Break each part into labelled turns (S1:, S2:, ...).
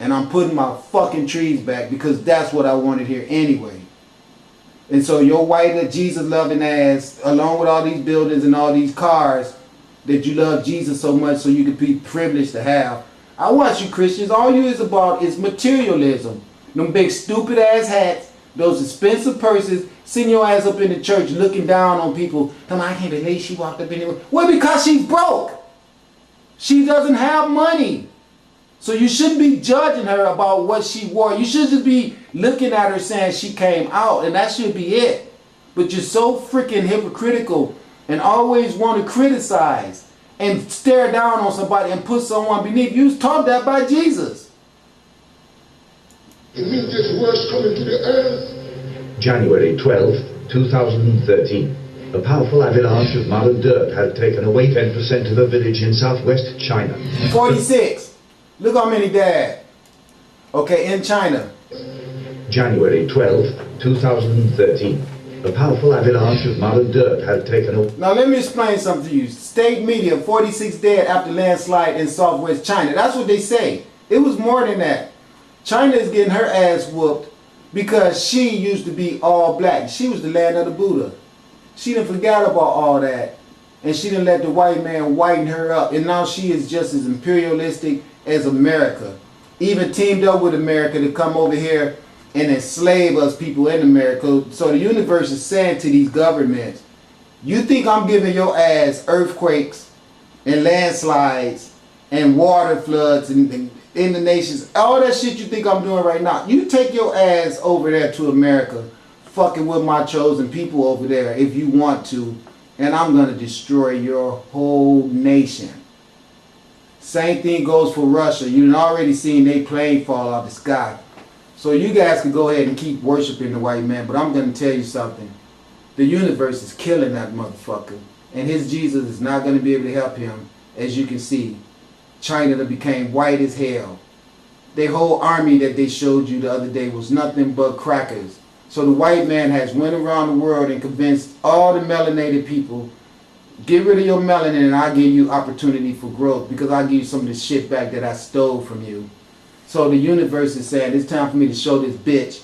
S1: And I'm putting my fucking trees back because that's what I wanted here anyway. And so your white Jesus loving ass, along with all these buildings and all these cars, that you love Jesus so much so you could be privileged to have. I watch you Christians, all you is about is materialism. Them big stupid ass hats, those expensive purses, sitting your ass up in the church looking down on people. Come on, I can't believe she walked up anywhere. Well, because she's broke. She doesn't have money. So you shouldn't be judging her about what she wore. You should just be looking at her saying she came out, and that should be it. But you're so freaking hypocritical and always want to criticize and stare down on somebody and put someone beneath. You was taught that by Jesus.
S2: It means there's worse coming to the earth.
S3: January 12th, 2013. A powerful avalanche of mud and dirt had taken away 10% of a village in southwest China.
S1: 46. Look how many died. Okay, in China.
S3: January 12th, 2013. A powerful avalanche of mud and dirt had taken away.
S1: Now let me explain something to you. State media, 46 dead after landslide in southwest China. That's what they say. It was more than that. China is getting her ass whooped because she used to be all black. She was the land of the Buddha. She didn't forget about all that. And she didn't let the white man whiten her up. And now she is just as imperialistic as America. Even teamed up with America to come over here and enslave us people in America. So the universe is saying to these governments, you think I'm giving your ass earthquakes and landslides and water floods and in the nations, all that shit you think I'm doing right now, you take your ass over there to America, fucking with my chosen people over there if you want to, and I'm gonna destroy your whole nation. Same thing goes for Russia. You've already seen they plane fall out of the sky. So you guys can go ahead and keep worshiping the white man, but I'm gonna tell you something. The universe is killing that motherfucker, and his Jesus is not gonna be able to help him. As you can see, China became white as hell. Their whole army that they showed you the other day was nothing but crackers. So the white man has went around the world and convinced all the melanated people, get rid of your melanin and I'll give you opportunity for growth because I'll give you some of the shit back that I stole from you. So the universe is saying it's time for me to show this bitch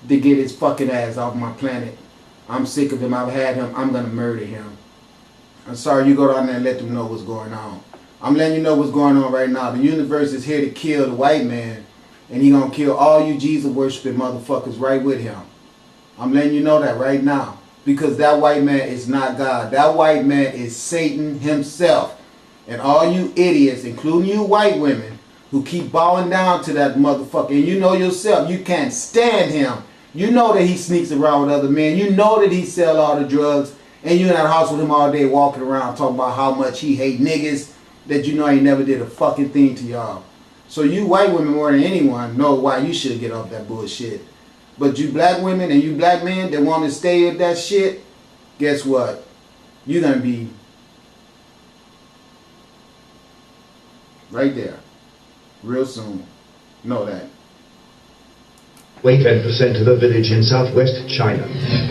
S1: to get his fucking ass off my planet. I'm sick of him. I've had him. I'm going to murder him. I'm sorry, you go down there and let them know what's going on. I'm letting you know what's going on right now. The universe is here to kill the white man, and he going to kill all you Jesus worshiping motherfuckers right with him. I'm letting you know that right now. Because that white man is not God. That white man is Satan himself. And all you idiots, including you white women, who keep bowing down to that motherfucker, and you know yourself, you can't stand him. You know that he sneaks around with other men. You know that he sell all the drugs, and you're in that house with him all day walking around talking about how much he hate niggas, that you know he never did a fucking thing to y'all. So you white women more than anyone know why you should get off that bullshit. But you black women and you black men that want to stay with that shit, guess what? You're going to be right there real soon. Know that.
S3: Away 10% of a village in southwest China.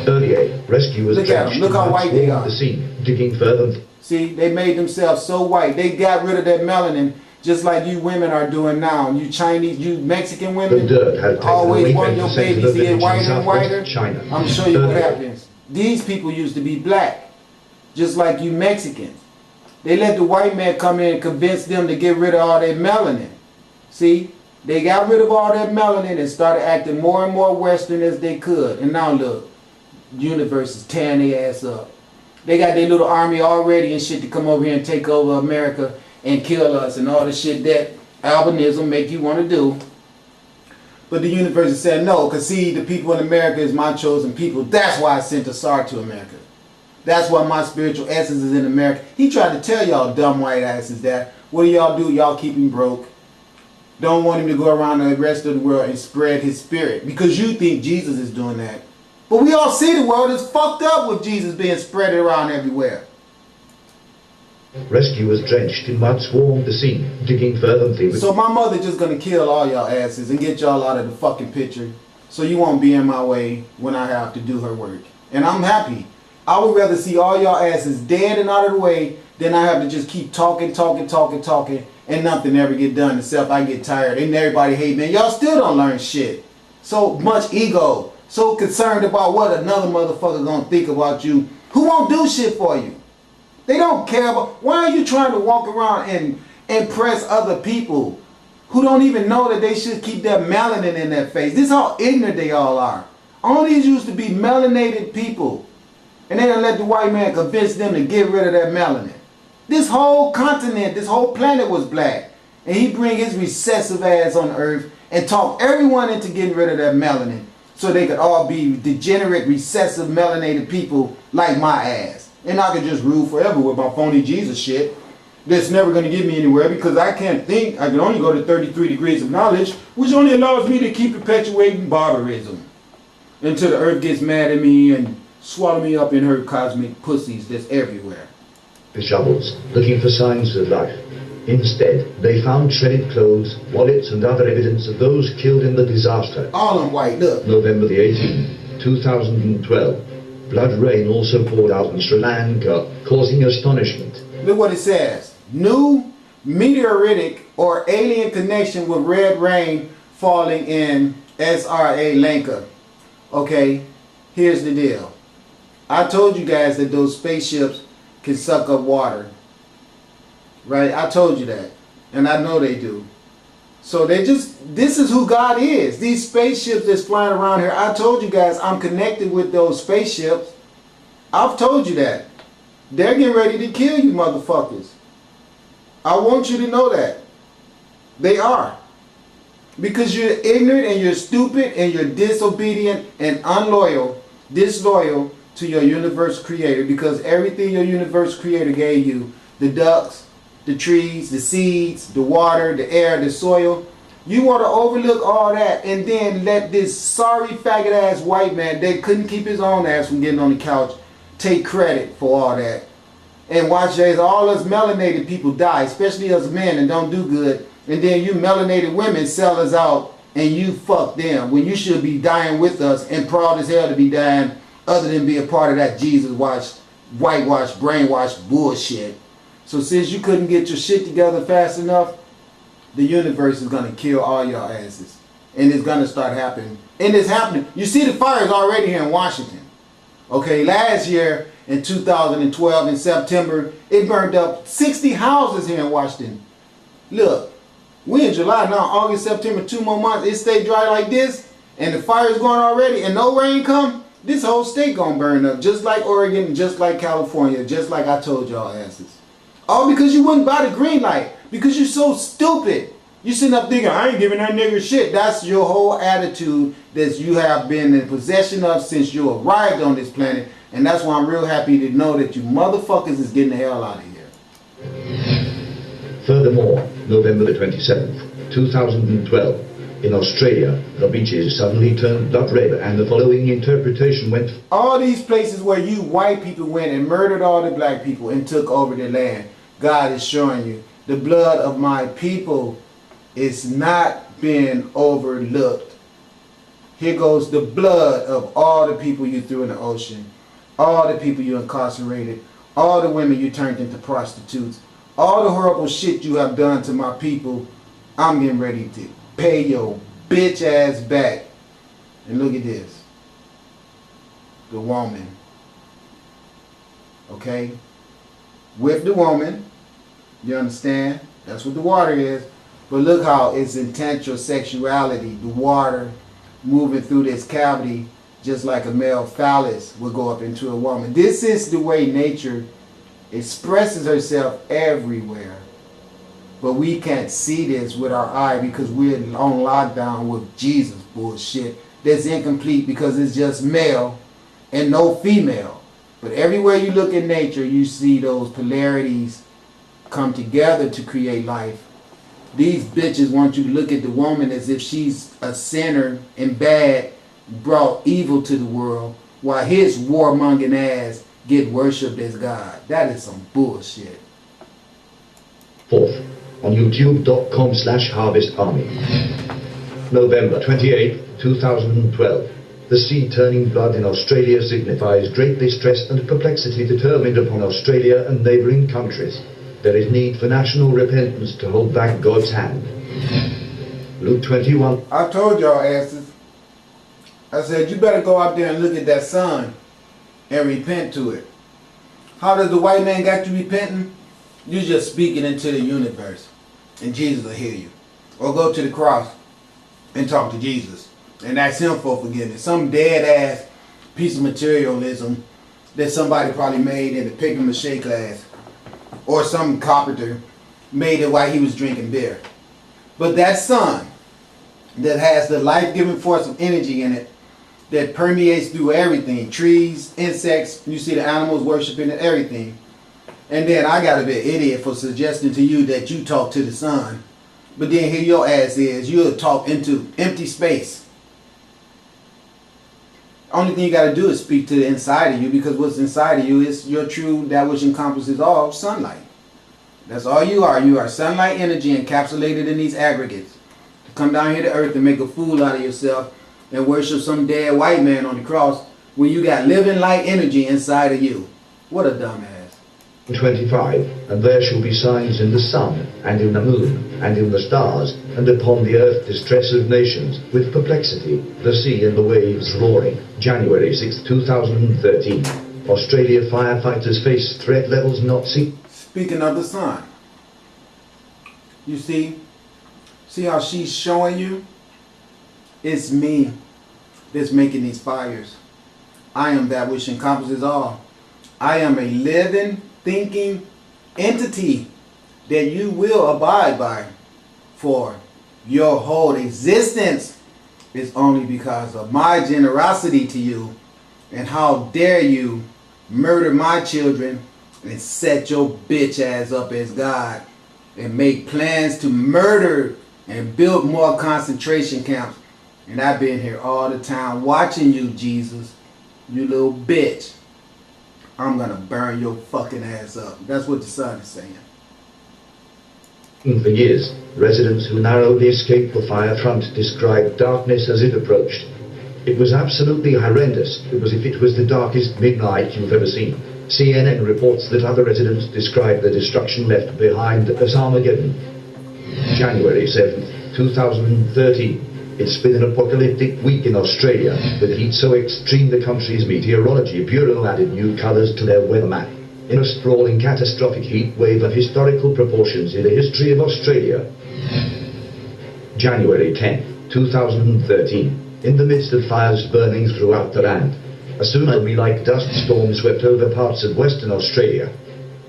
S3: Earlier, rescuers
S1: look at them. Look how white they are.
S3: The scene, digging further.
S1: See, they made themselves so white. They got rid of that melanin just like you women are doing now. You Chinese, you Mexican women always want your babies to get whiter and whiter.
S3: China.
S1: I'm going to show you what happens. These people used to be black, just like you Mexicans. They let the white man come in and convince them to get rid of all their melanin. See, they got rid of all that melanin and started acting more and more Western as they could. And now look, the universe is tearing their ass up. They got their little army already and shit to come over here and take over America and kill us and all the shit that albinism make you want to do. But the universe is saying no, because see, the people in America is my chosen people. That's why I sent Asar to America. That's why my spiritual essence is in America. He tried to tell y'all dumb white asses that. What do y'all do? Y'all keep him broke. Don't want him to go around the rest of the world and spread his spirit. Because you think Jesus is doing that. But we all see the world is fucked up with Jesus being spread around everywhere.
S3: Rescuers drenched in mud swarmed the scene, digging fervently with...
S1: So my mother just gonna kill all y'all asses and get y'all out of the fucking picture. So you won't be in my way when I have to do her work. And I'm happy. I would rather see all y'all asses dead and out of the way then I have to just keep talking, and nothing ever get done except I get tired. And everybody hate me. Y'all still don't learn shit. So much ego. So concerned about what another motherfucker gonna think about you who won't do shit for you. They don't care about. Why are you trying to walk around and impress other people who don't even know that they should keep their melanin in their face? This is how ignorant they all are. All these used to be melanated people. And they done let the white man convince them to get rid of their melanin. This whole continent, this whole planet was black. And he bring his recessive ass on earth and talk everyone into getting rid of their melanin so they could all be degenerate, recessive, melanated people like my ass. And I could just rule forever with my phony Jesus shit. That's never going to get me anywhere because I can't think. I can only go to 33 degrees of knowledge, which only allows me to keep perpetuating barbarism until the earth gets mad at me and swallow me up in her cosmic pussies that's everywhere.
S3: The shovels, looking for signs of life. Instead, they found shredded clothes, wallets, and other evidence of those killed in the disaster.
S1: All in white, look.
S3: November the 18th, 2012. Blood rain also poured out in Sri Lanka, causing astonishment.
S1: Look what it says. New meteoritic or alien connection with red rain falling in Sri Lanka. Okay, here's the deal. I told you guys that those spaceships can suck up water. Right? I told you that. And I know they do. So this is who God is. These spaceships that's flying around here, I told you guys I'm connected with those spaceships. I've told you that. They're getting ready to kill you motherfuckers. I want you to know that. They are. Because you're ignorant and you're stupid and you're disobedient and disloyal to your universe creator, because everything your universe creator gave you, the ducks, the trees, the seeds, the water, the air, the soil, you want to overlook all that and then let this sorry faggot ass white man that couldn't keep his own ass from getting on the couch take credit for all that. And watch as all us melanated people die, especially us men, and don't do good. And then you melanated women sell us out and you fuck them when you should be dying with us and proud as hell to be dying, other than be a part of that Jesus whitewashed, brainwashed bullshit. So since you couldn't get your shit together fast enough, the universe is going to kill all your asses. And it's going to start happening. And it's happening. You see the fires already here in Washington. Okay, last year in 2012 in September, it burned up 60 houses here in Washington. Look, we in July now, August, September, 2 more months. It stay dry like this and the fire's going already and no rain come. This whole state going to burn up. Just like Oregon, just like California, just like I told y'all asses. All because you wouldn't buy the green light. Because you're so stupid. You sitting up thinking, I ain't giving that nigga shit. That's your whole attitude that you have been in possession of since you arrived on this planet. And that's why I'm real happy to know that you motherfuckers is getting the hell out of here.
S3: Furthermore, November the 27th, 2012, in Australia, the beaches suddenly turned blood red and the following interpretation went.
S1: All these places where you white people went and murdered all the black people and took over their land, God is showing you the blood of my people is not being overlooked. Here goes the blood of all the people you threw in the ocean, all the people you incarcerated, all the women you turned into prostitutes, all the horrible shit you have done to my people. I'm getting ready to pay your bitch ass back. And look at this. The woman. Okay? With the woman. You understand? That's what the water is. But look how it's intentional sexuality. The water moving through this cavity just like a male phallus would go up into a woman. This is the way nature expresses herself everywhere. But we can't see this with our eye because we're on lockdown with Jesus bullshit. That's incomplete because it's just male and no female. But everywhere you look in nature, you see those polarities come together to create life. These bitches want you to look at the woman as if she's a sinner and bad, brought evil to the world, while his warmongering ass get worshipped as God. That is some bullshit.
S3: Fourth, on youtube.com/harvestarmy. November 28, 2012. The sea turning blood in Australia signifies great distress and perplexity determined upon Australia and neighbouring countries. There is need for national repentance to hold back God's hand. Luke 21.
S1: I told y'all asses. I said, you better go out there and look at that sun and repent to it. How does the white man got you repenting? You just speaking into the universe and Jesus will hear you. Or go to the cross and talk to Jesus and ask him for forgiveness. Some dead ass piece of materialism that somebody probably made in a paper mache class, or some carpenter made it while he was drinking beer. But that sun that has the life-giving force of energy in it that permeates through everything, trees, insects, you see the animals worshiping and everything. And then I gotta be an idiot for suggesting to you that you talk to the sun. But then here your ass is, you'll talk into empty space. Only thing you gotta do is speak to the inside of you, because what's inside of you is your true, that which encompasses all, sunlight. That's all you are. You are sunlight energy encapsulated in these aggregates. To come down here to earth and make a fool out of yourself and worship some dead white man on the cross when you got living light energy inside of you. What a dumbass.
S3: 25. And there shall be signs in the sun, and in the moon, and in the stars, and upon the earth distress of nations, with perplexity, the sea and the waves roaring. January 6, 2013. Australia firefighters face threat levels not seen.
S1: Speaking of the sun, you see how she's showing you? It's me that's making these fires. I am that which encompasses all. I am a living, thinking entity that you will abide by, for your whole existence is only because of my generosity to you. And how dare you murder my children and set your bitch ass up as God and make plans to murder and build more concentration camps. And I've been here all the time watching you, Jesus, you little bitch. I'm gonna burn your fucking ass up. That's what the sun is saying.
S3: For years, residents who narrowly escaped the fire front described darkness as it approached. It was absolutely horrendous. It was as if it was the darkest midnight you've ever seen. CNN reports that other residents described the destruction left behind as Armageddon. January 7th, 2013. It's been an apocalyptic week in Australia, with heat so extreme the country's meteorology bureau added new colours to their weather map. In a sprawling catastrophic heat wave of historical proportions in the history of Australia. January 10, 2013. In the midst of fires burning throughout the land, a tsunami-like dust storm swept over parts of Western Australia.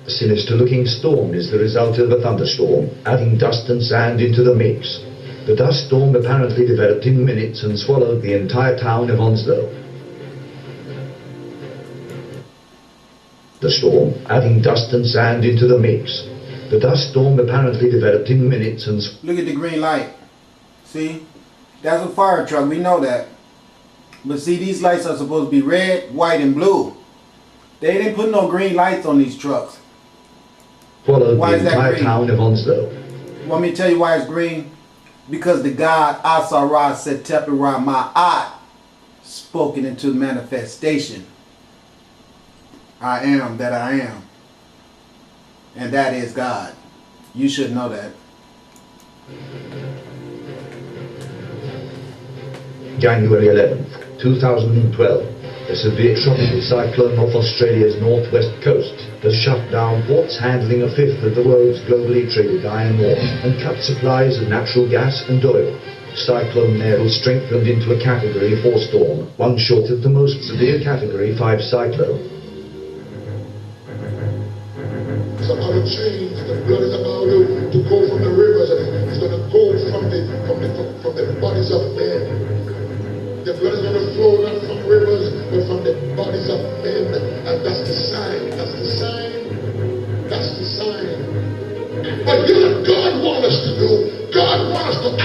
S3: A sinister-looking storm is the result of a thunderstorm, adding dust and sand into the mix. The dust storm apparently developed in minutes and swallowed the entire town of Onslow. The storm, adding dust and sand into the mix. The dust storm apparently developed in minutes and...
S1: Look at the green light. See? That's a fire truck. We know that. But see, these lights are supposed to be red, white, and blue. They didn't put no green lights on these trucks.
S3: Followed the entire town of Onslow.
S1: Want me to tell you why it's green? Because the God Asara Setepera Ma'at spoken into manifestation. I am that I am. And that is God. You should know that.
S3: January 11th, 2012. A severe tropical cyclone off Australia's northwest coast has shut down ports handling a fifth of the world's globally traded iron ore and cut supplies of natural gas and oil. Cyclone Nell strengthened into a Category 4 storm, one short of the most severe Category 5 cyclone.
S2: It's about to change. The blood is about to go from the rivers. It's going to go from the bodies of men. The blood is going to flow not from rivers, but from the bodies of men. And that's the sign. That's the sign. That's the sign. But you know what God wants us to do? God wants us to